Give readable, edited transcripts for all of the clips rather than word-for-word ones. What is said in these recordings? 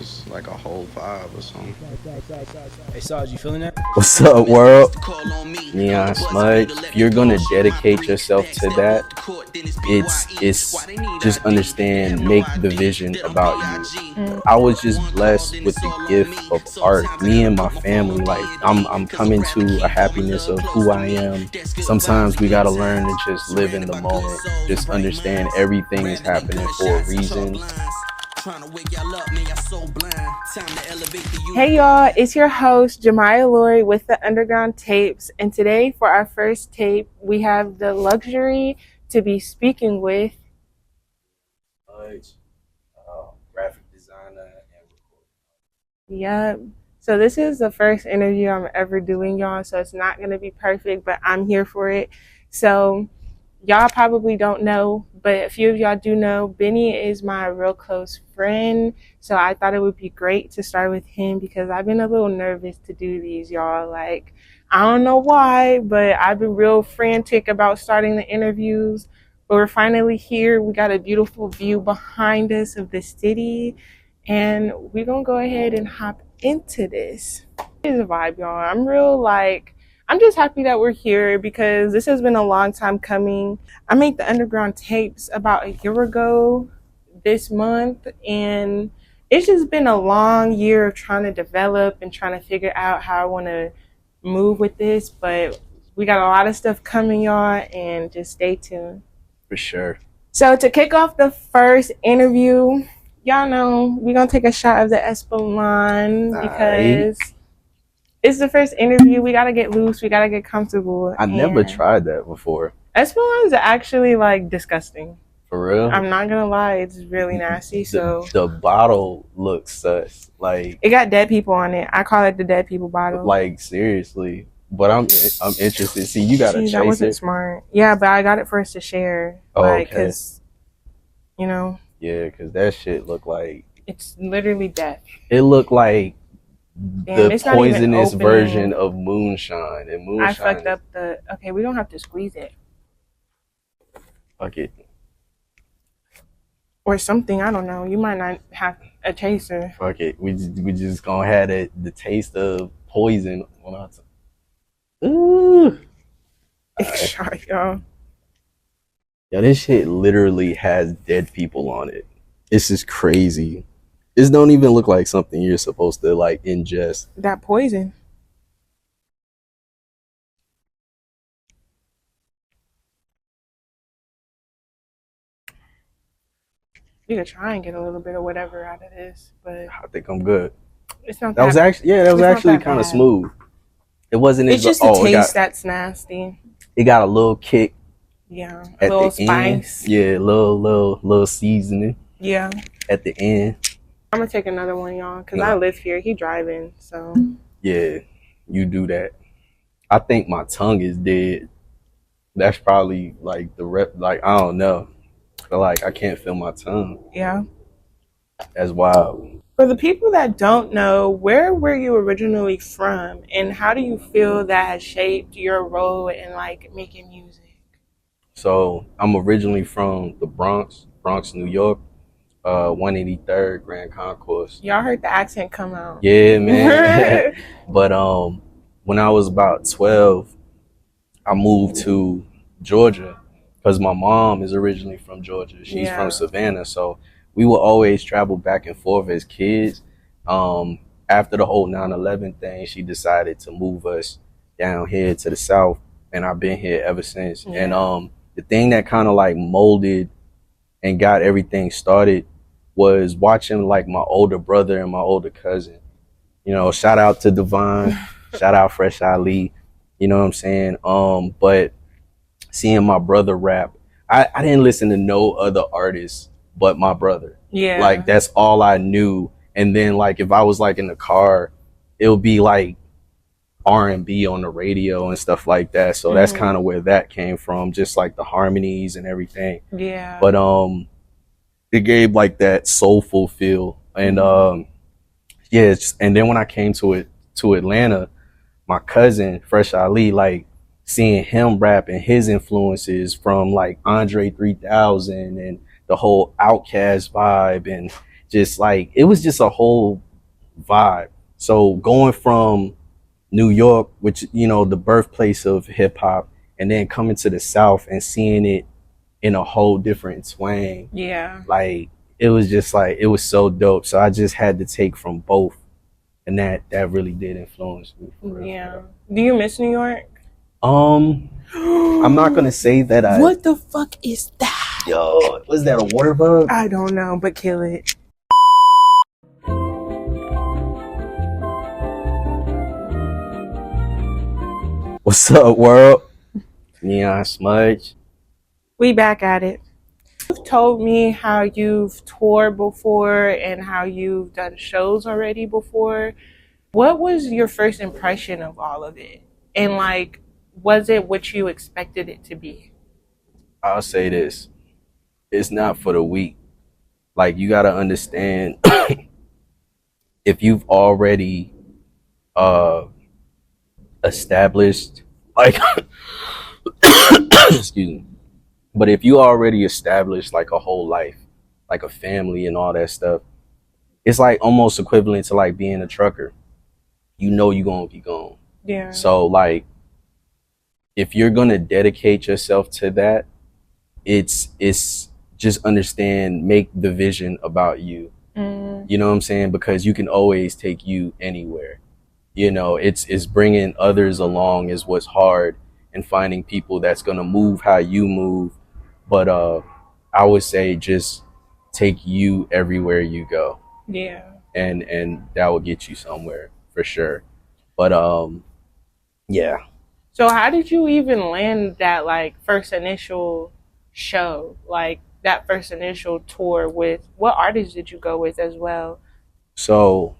just like a whole vibe or something. Hey Sarge, you feeling that? What's up, world? Neon Smudge. If you're gonna dedicate yourself to that, it's just understand, make the vision about you. I was just blessed with the gift of art. Me and my family, like I'm coming to a happiness of who I am. Sometimes we gotta learn to just live in the moment. Just understand everything is happening for a reason. Hey y'all, it's your host Jemiah Lori with the Underground Tapes, and today for our first tape we have the luxury to be speaking with Graphic designer and recorder. Yep. So this is the first interview I'm ever doing, y'all, so it's not gonna be perfect, but I'm here for it. So y'all probably don't know, but a few of y'all do know, Benny is my real close friend. So I thought it would be great to start with him because I've been a little nervous to do these, y'all. Like, I don't know why, but I've been real frantic about starting the interviews. But we're finally here. We got a beautiful view behind us of the city. And we're going to go ahead and hop into this. It's a vibe, y'all. I'm just happy that we're here because this has been a long time coming. I made the Underground Tapes about a year ago this month, and it's just been a long year of trying to develop and trying to figure out how I want to move with this. But we got a lot of stuff coming, y'all, and just stay tuned. For sure. So to kick off the first interview, y'all know we're going to take a shot of the Espolon because it's the first interview. We got to get loose. We got to get comfortable. I never tried that before. Espolons are actually like disgusting. For real? I'm not going to lie. It's really nasty. So the bottle looks sus. Like, it got dead people on it. I call it the dead people bottle. Like, seriously. But I'm interested. See, you got to chase that wasn't it. Smart. Yeah, but I got it for us to share. Oh, like, okay. Cause, you know. Yeah, because that shit looked like... It's literally death. It looked like the poisonous opening. version of moonshine. And moonshine, I fucked up the... Okay, we don't have to squeeze it. Fuck it. Or something, I don't know. You might not have a chaser. Fuck it. We just gonna have the taste of poison on our tongue. Ooh. Right. Y'all. Yo, this shit literally has dead people on it. This is crazy. This don't even look like something you're supposed to like ingest. That poison. You could try and get a little bit of whatever out of this, but I think I'm good. It's not. That was actually kind of smooth. It wasn't. It's just the taste that's nasty. It got a little kick. Yeah, a little spice. Yeah, little seasoning. Yeah. At the end. I'm gonna take another one, y'all, because I live here. He driving, so. Yeah, you do that. I think my tongue is dead. That's probably like the rep. Like, I don't know. But like, I can't feel my tongue. Yeah. That's wild. For the people that don't know, where were you originally from, and how do you feel that has shaped your role in like making music? So I'm originally from the Bronx, New York, 183rd Grand Concourse. Y'all heard the accent come out. Yeah, man. But when I was about 12, I moved to Georgia because my mom is originally from Georgia. She's from Savannah, so we would always travel back and forth as kids. After the whole 9/11 thing, she decided to move us down here to the South, and I've been here ever since. Yeah. And the thing that kind of like molded and got everything started was watching like my older brother and my older cousin. You know, shout out to Devon, shout out Fresh Ali. You know what I'm saying? But seeing my brother rap, I didn't listen to no other artists but my brother. Yeah. Like, that's all I knew. And then like if I was like in the car, it would be like R&B on the radio and stuff like that. So that's kind of where that came from, just like the harmonies and everything. Yeah. But it gave like that soulful feel. And and then when I came to Atlanta, my cousin Fresh Ali, like seeing him rap and his influences from like Andre 3000 and the whole Outkast vibe and just like, it was just a whole vibe. So going from New York, which, you know, the birthplace of hip hop, and then coming to the South and seeing it in a whole different twang. Yeah. Like, it was just like, it was so dope. So I just had to take from both. And that really did influence me. For real, Yeah. for real. Do you miss New York? I'm not gonna say that I. What the fuck is that? Yo, was that a water bug? I don't know, but kill it. What's up, world? Neon Smudge. We back at it. You've told me how you've toured before and how you've done shows already before. What was your first impression of all of it? And like, was it what you expected it to be? I'll say this. It's not for the weak. Like, you gotta understand, if you've already established, like, excuse me, but if you already established like a whole life, like a family and all that stuff, it's like almost equivalent to like being a trucker. You know you're gonna be gone. Yeah. So like, if you're gonna dedicate yourself to that, it's just understand, make the vision about you. You know what I'm saying? Because you can always take you anywhere. You know, it's bringing others along is what's hard, and finding people that's gonna move how you move. But I would say just take you everywhere you go. Yeah. And that will get you somewhere for sure. But yeah. So how did you even land that like first initial show? Like that first initial tour with what artists did you go with as well? So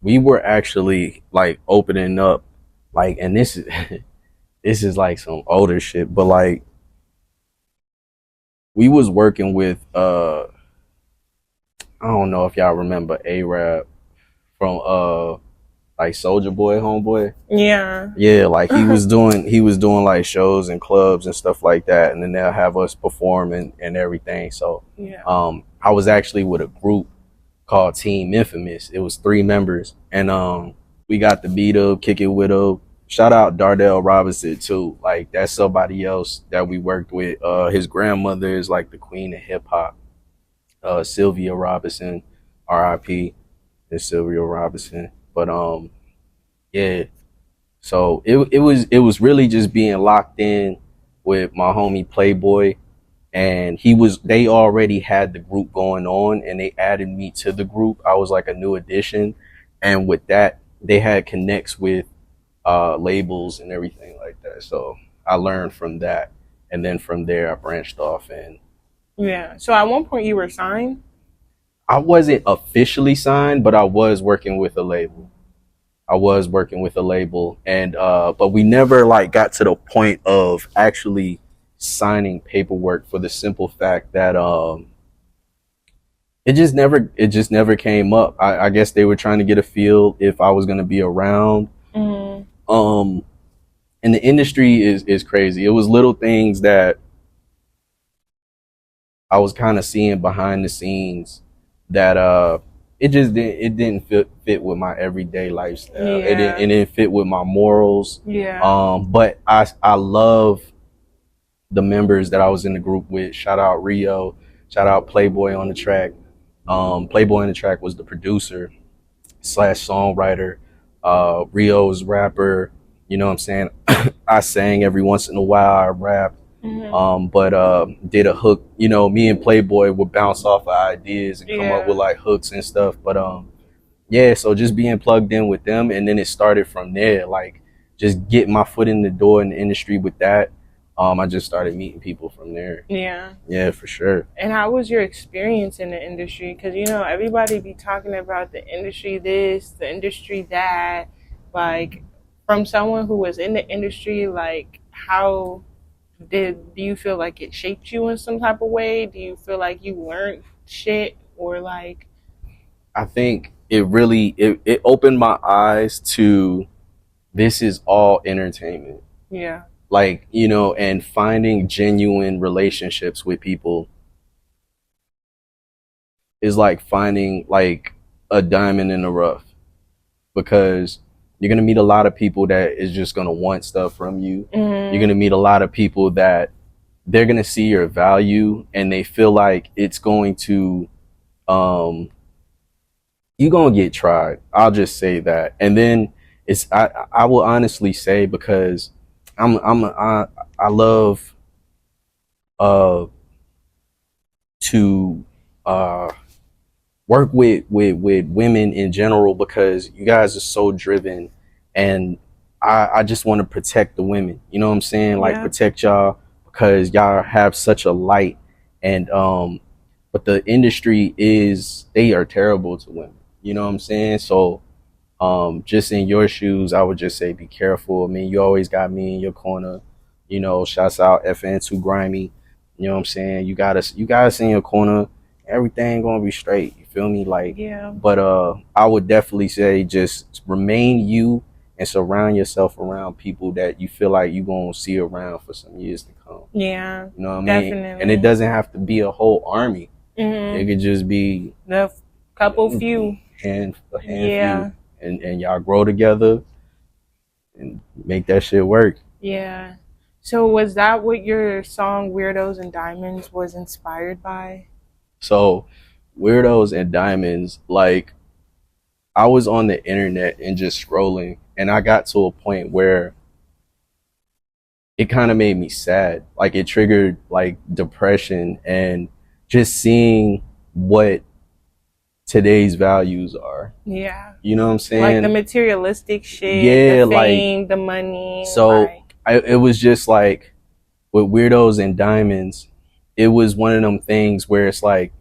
we were actually like opening up, like, and this is this is like some older shit, but like, we was working with I don't know if y'all remember A-Rap from like Soulja Boy, Homeboy. Yeah. Yeah, like he was doing like shows and clubs and stuff like that, and then they'll have us perform and everything. So Yeah. I was actually with a group called Team Infamous. It was 3 members, and we got the beat up, kick it with up. Shout out Dardell Robinson too. Like, that's somebody else that we worked with. His grandmother is like the queen of hip hop. Sylvia Robinson, R.I.P. is Sylvia Robinson. But yeah. So it was really just being locked in with my homie Playboy, and they already had the group going on, and they added me to the group. I was like a new addition, and with that they had connects with labels and everything like that. So I learned from that, and then from there I branched off. And Yeah. So at one point you were signed? I wasn't officially signed, but I was working with a label. And but we never like got to the point of actually signing paperwork, for the simple fact that it just never came up. I guess they were trying to get a feel if I was gonna be around. And the industry is crazy. It was little things that I was kind of seeing behind the scenes that it didn't fit with my everyday lifestyle. Yeah. It didn't fit with my morals. Yeah. But I love the members that I was in the group with. Shout out Rio. Shout out Playboy on the track. Playboy on the track was the producer / songwriter. Rio's rapper. You know what I'm saying? I sang every once in a while. I rapped. But did a hook. You know, me and Playboy would bounce off of ideas and come up with like hooks and stuff. But yeah, so just being plugged in with them, and then it started from there. Like, just getting my foot in the door in the industry with that. I just started meeting people from there. Yeah, for sure. And how was your experience in the industry? Because, you know, everybody be talking about the industry this, the industry that. Like, from someone who was in the industry, like, how do you feel like it shaped you in some type of way? Do you feel like you learned shit, or like? I think it really it opened my eyes to, this is all entertainment. Yeah. Like, you know, and finding genuine relationships with people is like finding like a diamond in the rough, because you're gonna meet a lot of people that is just gonna want stuff from you. You're gonna meet a lot of people that they're gonna see your value and they feel like it's going to you're gonna get tried. I'll just say that. And then I will honestly say, because I love to work with women in general, because you guys are so driven, and I just want to protect the women. You know what I'm saying? Like, protect y'all, because y'all have such a light. And but the industry they are terrible to women. You know what I'm saying? So just in your shoes, I would just say be careful. I mean, you always got me in your corner. You know, shouts out FN2 Grimy. You know what I'm saying? You got us in your corner. Everything gonna be straight. You feel me? Like, but I would definitely say just remain you and surround yourself around people that you feel like you gonna see around for some years to come. Yeah. You know what I mean? And it doesn't have to be a whole army. It could just be the couple few. A few. And y'all grow together and make that shit work. Yeah. So was that what your song Weirdos and Diamonds was inspired by? So Weirdos and Diamonds, like, I was on the internet and just scrolling, and I got to a point where it kind of made me sad. Like, it triggered like depression, and just seeing what today's values are. Yeah. You know what I'm saying? Like the materialistic shit, the fame, like, the money. So it was just like, with Weirdos and Diamonds, it was one of them things where it's like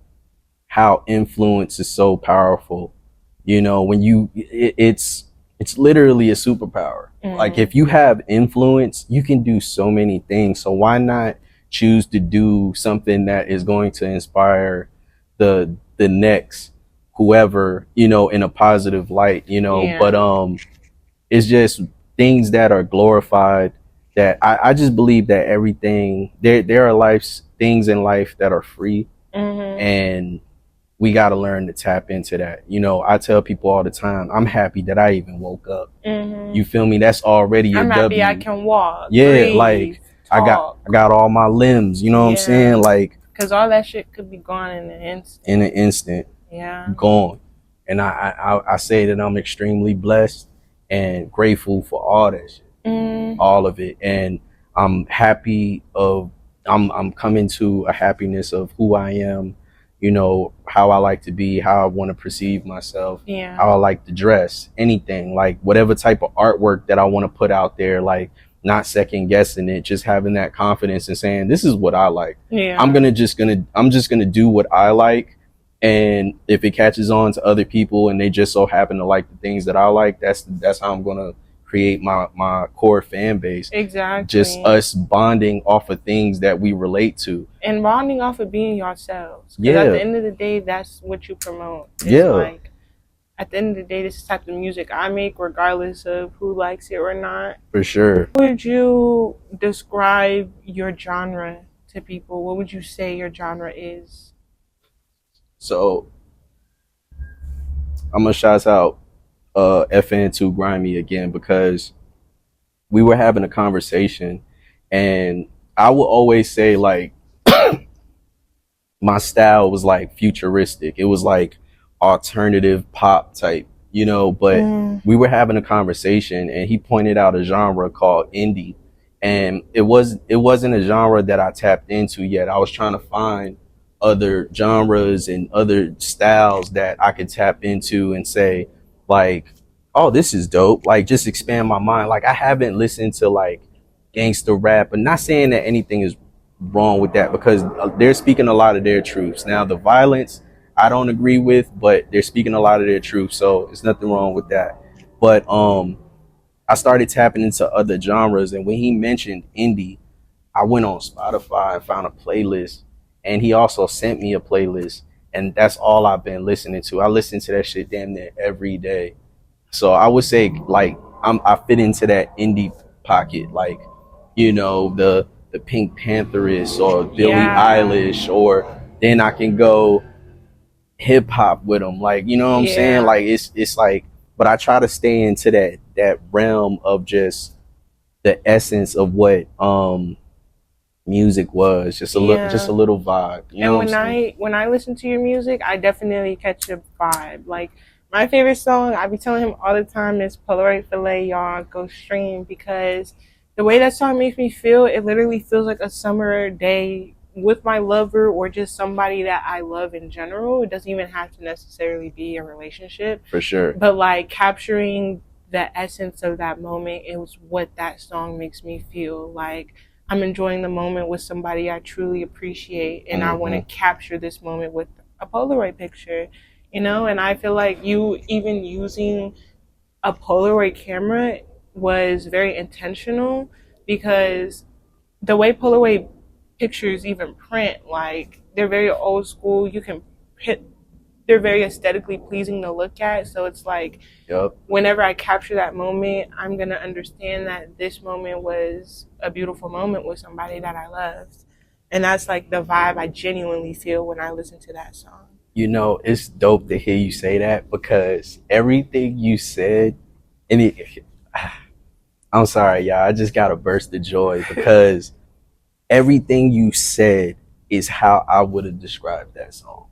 how influence is so powerful. You know, when it's literally a superpower. Like, if you have influence, you can do so many things. So why not choose to do something that is going to inspire the next whoever, you know, in a positive light, you know. But it's just things that are glorified, that I just believe that everything there are things in life that are free, and we got to learn to tap into that. You know, I tell people all the time, I'm happy that I even woke up. You feel me? That's already a I'm W. happy I can walk. Yeah, breathe, like talk. I got all my limbs. You know what I'm saying? Like, because all that shit could be gone in an instant. In an instant. Yeah. Gone. And I say that I'm extremely blessed and grateful for all that shit, all of it. And I'm happy I'm coming to a happiness of who I am, you know, how I like to be, how I want to perceive myself, how I like to dress, anything, like whatever type of artwork that I want to put out there, like not second guessing it, just having that confidence and saying, this is what I like. I'm just gonna do what I like. And if it catches on to other people and they just so happen to like the things that I like, that's how I'm gonna create my core fan base. Exactly. Just us bonding off of things that we relate to. And bonding off of being yourselves. Because at the end of the day, that's what you promote. It's like, at the end of the day, this is the type of music I make, regardless of who likes it or not. For sure. How would you describe your genre to people? What would you say your genre is? So I'm gonna shout out FN2 Grimy again, because we were having a conversation, and I would always say, like, my style was like futuristic. It was like alternative pop type, you know, but we were having a conversation and he pointed out a genre called indie, and it wasn't a genre that I tapped into yet. I was trying to find other genres and other styles that I could tap into and say, like, oh, this is dope. Like, just expand my mind. Like, I haven't listened to like gangster rap, but not saying that anything is wrong with that, because they're speaking a lot of their truths. Now, the violence I don't agree with, but they're speaking a lot of their truth, so there's nothing wrong with that. But I started tapping into other genres, and when he mentioned indie, I went on Spotify and found a playlist, and he also sent me a playlist, and that's all I've been listening to. I listen to that shit damn near every day. So I would say, like, I fit into that indie pocket, like, you know, the Pink Pantheress or Billie Eilish, or then I can go hip hop with them, like, you know what I'm saying? Yeah. Like it's like, but I try to stay into that realm of just the essence of what music was, just a little vibe. You know And what I'm saying? when I listen to your music, I definitely catch a vibe. Like my favorite song, I be telling him all the time, is Polaroid Filet, y'all go stream, because the way that song makes me feel, it literally feels like a summer day with my lover or just somebody that I love in general. It doesn't even have to necessarily be a relationship. For sure. But like capturing the essence of that moment is what that song makes me feel like. I'm enjoying the moment with somebody I truly appreciate, and I want to capture this moment with a Polaroid picture, you know? And I feel like you even using a Polaroid camera was very intentional, because the way Polaroid pictures even print, like they're very old school. You can hit, they're very aesthetically pleasing to look at. So it's like, whenever I capture that moment, I'm going to understand that this moment was a beautiful moment with somebody that I loved. And that's like the vibe I genuinely feel when I listen to that song. You know, it's dope to hear you say that, because everything you said, and I'm sorry, y'all, I just got a burst of joy, because everything you said is how I would have described that song.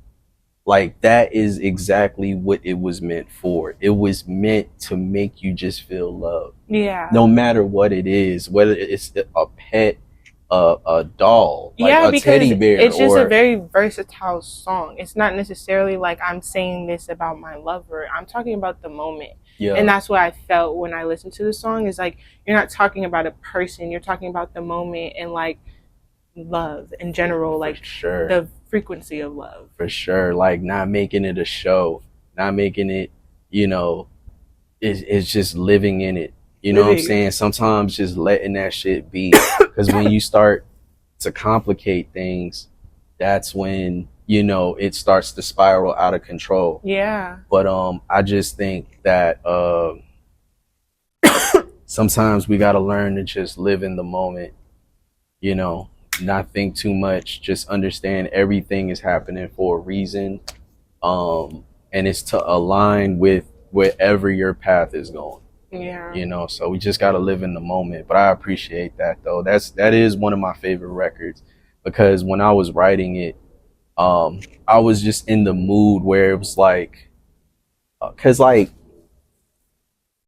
Like, that is exactly what it was meant for. It was meant to make you just feel love. Yeah. No matter what it is, whether it's a pet, a doll, like a teddy bear. It's just a very versatile song. It's not necessarily like I'm saying this about my lover. I'm talking about the moment. Yeah. And that's what I felt when I listened to the song, is like, you're not talking about a person. You're talking about the moment and like love in general, like the frequency of love. For sure. Like, not making it a show, not making it, you know, it's just living in it. You know what I'm saying? Sometimes just letting that shit be. Because when you start to complicate things, that's when, you know, it starts to spiral out of control. Yeah. But I just think that sometimes we gotta learn to just live in the moment, you know, not think too much, just understand everything is happening for a reason. And it's to align with wherever your path is going. Yeah. You know, so we just gotta live in the moment. But I appreciate that though. That is one of my favorite records, because when I was writing it, I was just in the mood where it was like, cause like,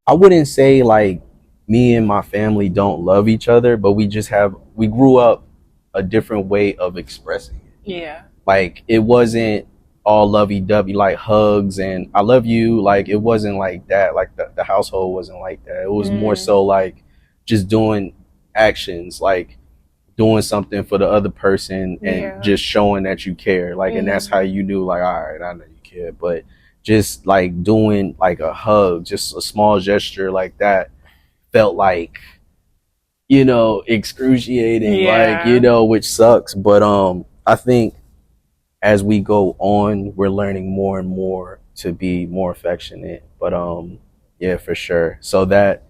I wouldn't say like me and my family don't love each other, but we grew up a different way of expressing it. Yeah. Like, it wasn't all lovey-dovey, like hugs and I love you. Like, it wasn't like that. Like, the household wasn't like that. It was more so like just doing actions, like doing something for the other person and just showing that you care. Like, and that's how you knew, like, all right, I know you care. But just like doing like a hug, just a small gesture like that, felt like, you know, excruciating, like, you know, which sucks. But I think as we go on, we're learning more and more to be more affectionate. But yeah, for sure. So that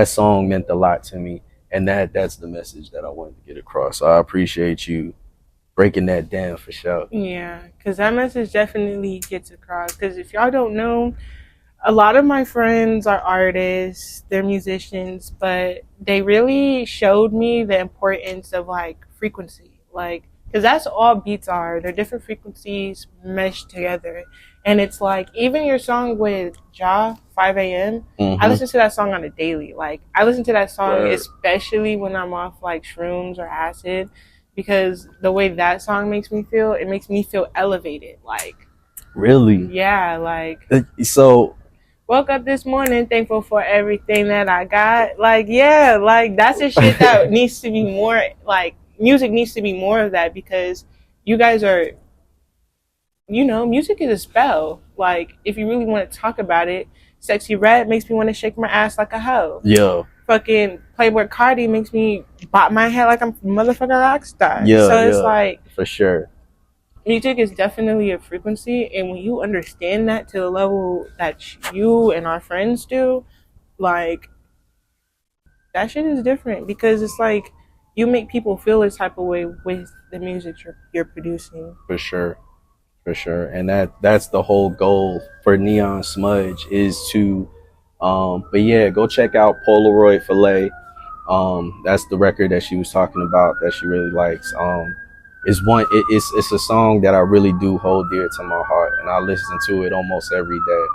song meant a lot to me, and that's the message that I wanted to get across. So I appreciate you breaking that down for sure. Yeah, because that message definitely gets across. Because if y'all don't know, a lot of my friends are artists, they're musicians, but they really showed me the importance of like frequency, like, because that's all beats are. They're different frequencies meshed together. And it's like, even your song with Ja, 5 a.m., I listen to that song on a daily. Like, I listen to that song especially when I'm off like shrooms or acid, because the way that song makes me feel, it makes me feel elevated. Like, really? Yeah, like, so woke up this morning thankful for everything that I got. Like, yeah, like, that's the shit that needs to be more, like, music needs to be more of that, because you guys are, you know, music is a spell. Like, if you really want to talk about it, Sexy Red makes me want to shake my ass like a hoe. Yeah. Fucking Playboy Cardi makes me bop my head like I'm a motherfucking rock star. Yeah. So it's like, for sure, music is definitely a frequency, and when you understand that to the level that you and our friends do, like, that shit is different, because it's like you make people feel this type of way with the music you're producing. For sure. for sure. And that's the whole goal for Neon Smudge is to but yeah, go check out Polaroid Filet. That's the record that she was talking about that she really likes. It's a song that I really do hold dear to my heart, and I listen to it almost every day.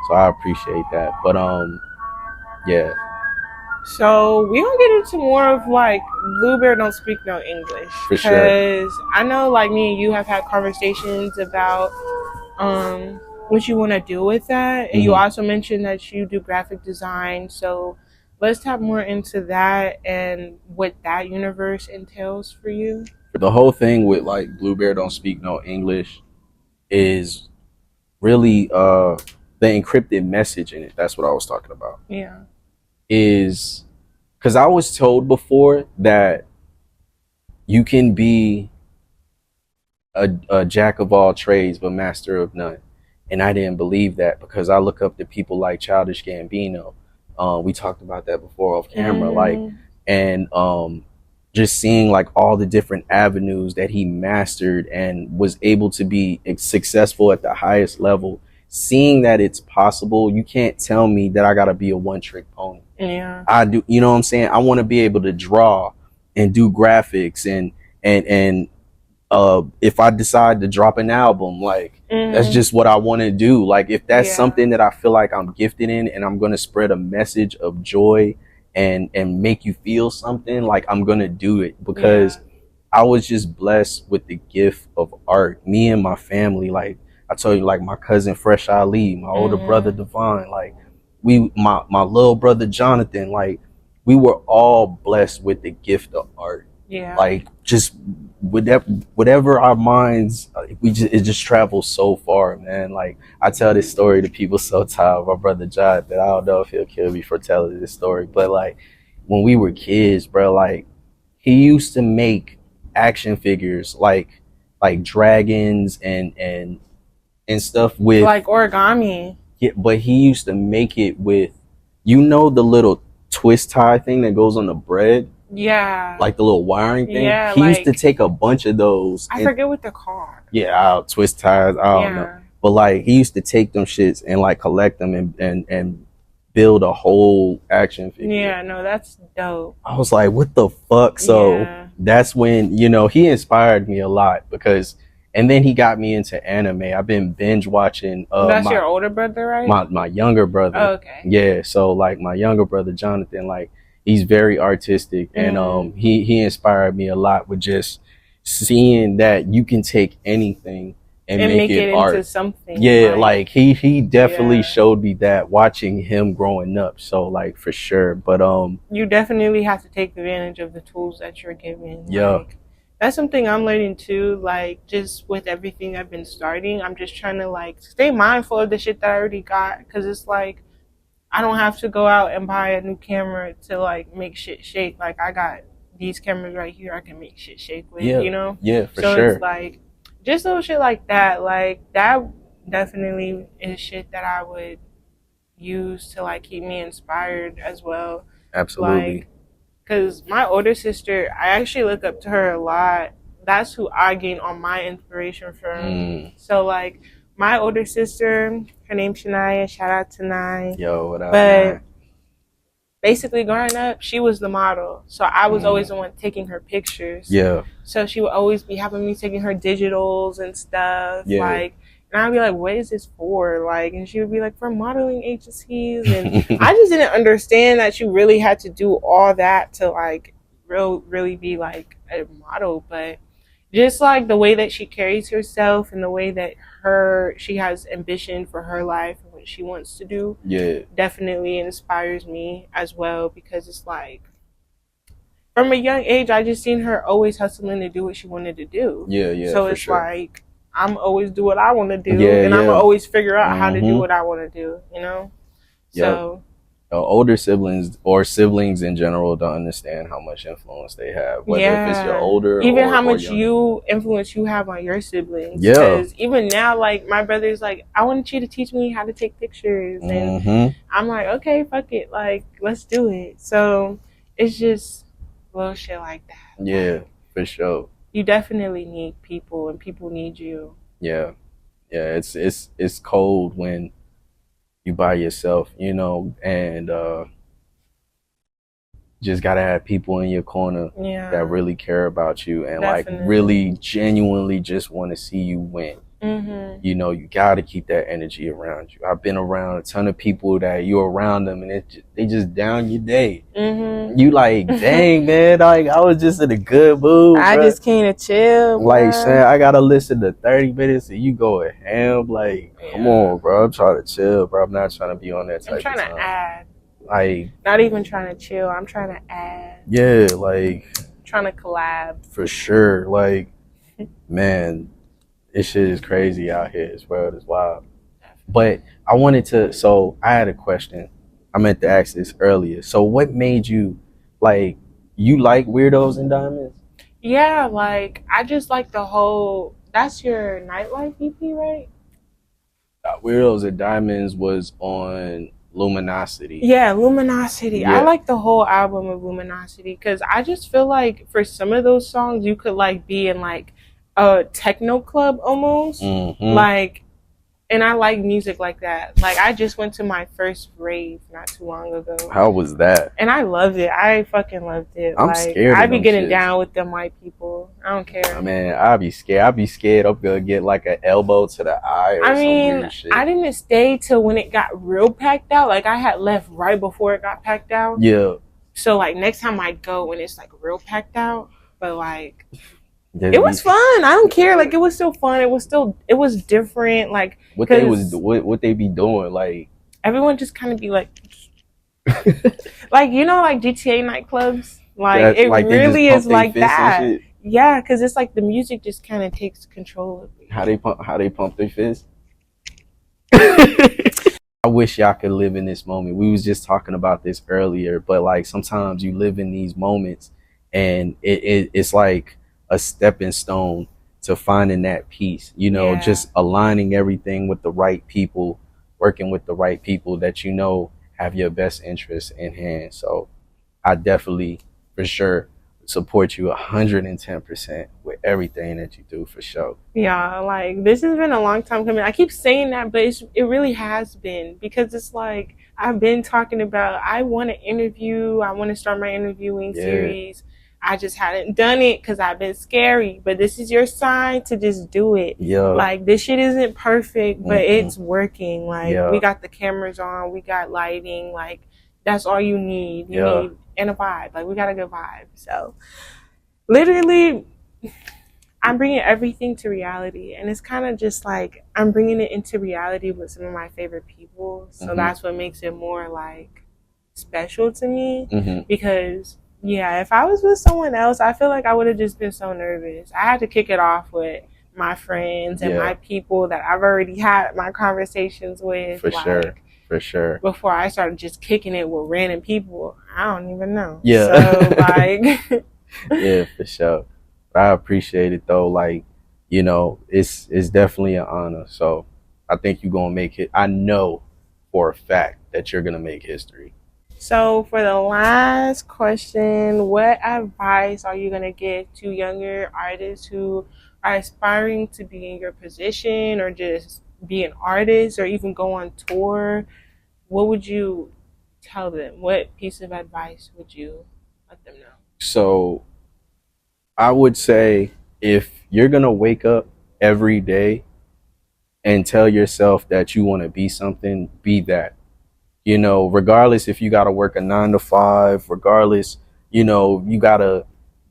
So I appreciate that. But yeah. So we gonna get into more of like Bluebeard don't speak no English. For sure. Because I know like me and you have had conversations about what you want to do with that. And you also mentioned that you do graphic design. So let's tap more into that and what that universe entails for you. The whole thing with like Bluebeard don't speak no English is really the encrypted message in it. That's what I was talking about. Yeah. Is because I was told before that you can be a jack of all trades but master of none, and I didn't believe that because I look up to people like Childish Gambino. We talked about that before off camera, like, and just seeing like all the different avenues that he mastered and was able to be successful at the highest level. Seeing that it's possible, you can't tell me that I gotta be a one-trick pony. Yeah, I do. You know what I'm saying? I want to be able to draw and do graphics and if I decide to drop an album, like that's just what I want to do. Like if that's something that I feel like I'm gifted in, and I'm gonna spread a message of joy and make you feel something, like I'm gonna do it because I was just blessed with the gift of art. Me and my family, like I told you, like my cousin Fresh Ali, my older brother Devon, like my little brother Jonathan, like we were all blessed with the gift of art. Yeah. Like just whatever our minds, it just travels so far, man. Like I tell this story to people so tired. My brother John, that I don't know if he'll kill me for telling this story, but like when we were kids, bro, like he used to make action figures like dragons and stuff with like origami. Yeah, but he used to make it with, the little twist tie thing that goes on the bread. Yeah. Like the little wiring thing. Yeah, he used to take a bunch of those. I forget what they're called. Yeah, twist ties. I don't know. But like he used to take them shits and like collect them and build a whole action figure. Yeah, no, that's dope. I was like, what the fuck? So that's when, he inspired me a lot because, and then he got me into anime. I've been binge watching. That's your older brother, right? My younger brother. Oh, okay. Yeah, so like my younger brother Jonathan, like he's very artistic, and he inspired me a lot with just seeing that you can take anything and make it art into something. Yeah, like he definitely showed me that watching him growing up. So like for sure, but you definitely have to take advantage of the tools that you're given. Yeah. Like, that's something I'm learning too, like just with everything I've been starting, I'm just trying to like stay mindful of the shit that I already got, because it's like I don't have to go out and buy a new camera to like make shit shake. Like I got these cameras right here I can make shit shake with, Yeah, for so sure. It's like just little shit like that definitely is shit that I would use to like keep me inspired as well. Absolutely. Like, because my older sister, I actually look up to her a lot. That's who I gain all my inspiration from. So, like, my older sister, her name's Shania. Shout out to Nye. Yo, what up? But basically, growing up, she was the model. So, I was always the one taking her pictures. Yeah. So, she would always be having me taking her digitals and stuff. Yeah. Like, and I'd be like, what is this for? Like, and she would be like, for modeling agencies. And I just didn't understand that you really had to do all that to, like, really be, like, a model. But just, like, the way that she carries herself and the way that she has ambition for her life and what she wants to do definitely inspires me as well, because it's, like, from a young age, I just seen her always hustling to do what she wanted to do. Yeah, so it's sure. like, I'm always do what I want to do, and I'm always figure out how to do what I want to do, So older siblings or siblings in general don't understand how much influence they have, whether if it's your older even or, how much influence you have on your siblings. Yeah, because even now, like my brother's like, I want you to teach me how to take pictures, and I'm like, okay, fuck it, like let's do it. So it's just little shit like that. Yeah, for sure. You definitely need people, and people need you. Yeah. Yeah, it's cold when you by yourself, you know, and just gotta have people in your corner that really care about you and like really genuinely just want to see you win. You know, you gotta keep that energy around you. I've been around a ton of people that you're around them and they just down your day. You like, dang man, like I was just in a good mood. I just came to chill. Like saying I gotta listen to 30 minutes and you going ham. Like, come on, bro. I'm trying to chill, bro. I'm not trying to be on that type of time. I'm trying to add. Like, not even trying to chill. I'm trying to add. Yeah, like trying to collab. For sure. Like, man, this shit is crazy out here. This world is wild. But I wanted to, so I had a question. I meant to ask this earlier. So what made you, like, you like Weirdos and Diamonds? Yeah, like, I just like the whole, that's your nightlife EP, right? Weirdos and Diamonds was on Luminosity. Yeah, Luminosity. Yeah. I like the whole album of Luminosity because I just feel like for some of those songs, you could, like, be in, like, a techno club almost. Like, and I like music like that. Like, I just went to my first rave not too long ago. How was that? And I loved it. I fucking loved it. I'm scared. I be getting down with them white people. I don't care. Man, I'll be scared. I'll be scared I'm gonna get like an elbow to the eye or some weird shit. I didn't stay till when it got real packed out. Like, I had left right before it got packed out. Yeah. So, like, next time I go when it's, like, real packed out. But, like, it was fun. I don't care. Like, it was still fun. It was different. Like, what they be doing, like everyone just kind of be like, like, you know, like GTA nightclubs. Like, it like really is like that. Yeah, because it's like the music just kind of takes control of it. How they pump their fists. I wish y'all could live in this moment. We was just talking about this earlier, but like sometimes you live in these moments, and it's like a stepping stone to finding that peace, you know, just aligning everything with the right people, working with the right people that you know have your best interests in hand. So I definitely, for sure, support you 110% with everything that you do, for sure. Yeah, like, this has been a long time coming. I keep saying that, but it really has been, because it's like I've been talking about, I want to interview, I want to start my interviewing series. I just hadn't done it because I've been scary. But this is your sign to just do it. Yeah. Like, this shit isn't perfect, but it's working. Like, we got the cameras on, we got lighting. Like, that's all you need. You need and a vibe. Like, we got a good vibe. So, literally, I'm bringing everything to reality. And it's kind of just like I'm bringing it into reality with some of my favorite people. So that's what makes it more, like, special to me. Because yeah, if I was with someone else, I feel like I would have just been so nervous. I had to kick it off with my friends and my people that I've already had my conversations with. For sure. Before I started just kicking it with random people, I don't even know. Yeah. So, like. Yeah, for sure. I appreciate it, though. Like, you know, it's definitely an honor. So I think you're going to make it. I know for a fact that you're going to make history. So for the last question, what advice are you going to give to younger artists who are aspiring to be in your position or just be an artist or even go on tour? What would you tell them? What piece of advice would you let them know? So I would say if you're going to wake up every day and tell yourself that you want to be something, be that. You know, regardless if you got to work a 9 to 5, regardless, you know, you got to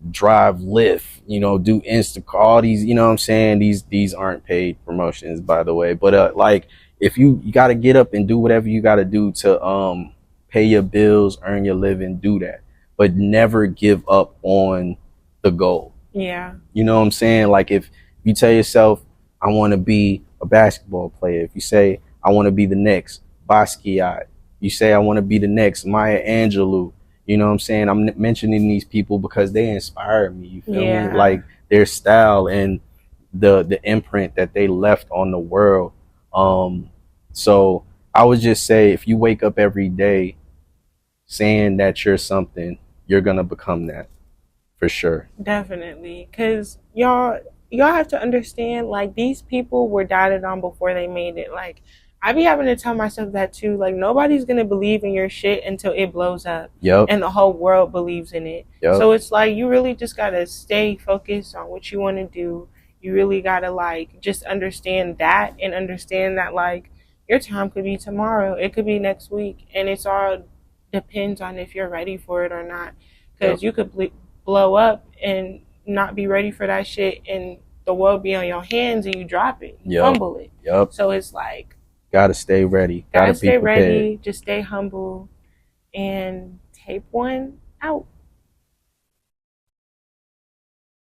drive Lyft, you know, do Instacart, all these, you know what I'm saying? These aren't paid promotions, by the way. But like, if you got to get up and do whatever you got to do to pay your bills, earn your living, do that. But never give up on the goal. Yeah. You know what I'm saying? Like, if you tell yourself, I want to be a basketball player. If you say, I want to be the next Basquiat. You say, I want to be the next Maya Angelou. You know what I'm saying? I'm mentioning these people because they inspire me. You feel me? Like, their style and the imprint that they left on the world. So I would just say, if you wake up every day saying that you're something, you're going to become that, for sure. Definitely. Because, y'all, y'all have to understand, like, these people were doubted on before they made it. Like, I be having to tell myself that too. Like, nobody's gonna believe in your shit until it blows up. Yep. And the whole world believes in it. Yep. So it's like, you really just gotta stay focused on what you want to do. You really gotta, like, just understand that, and understand that, like, your time could be tomorrow, it could be next week, and it's all depends on if you're ready for it or not. Because you could blow up and not be ready for that shit, and the world be on your hands, and you drop it, you fumble it. So it's like, gotta stay ready. Gotta stay ready. Just stay humble. And tape one out.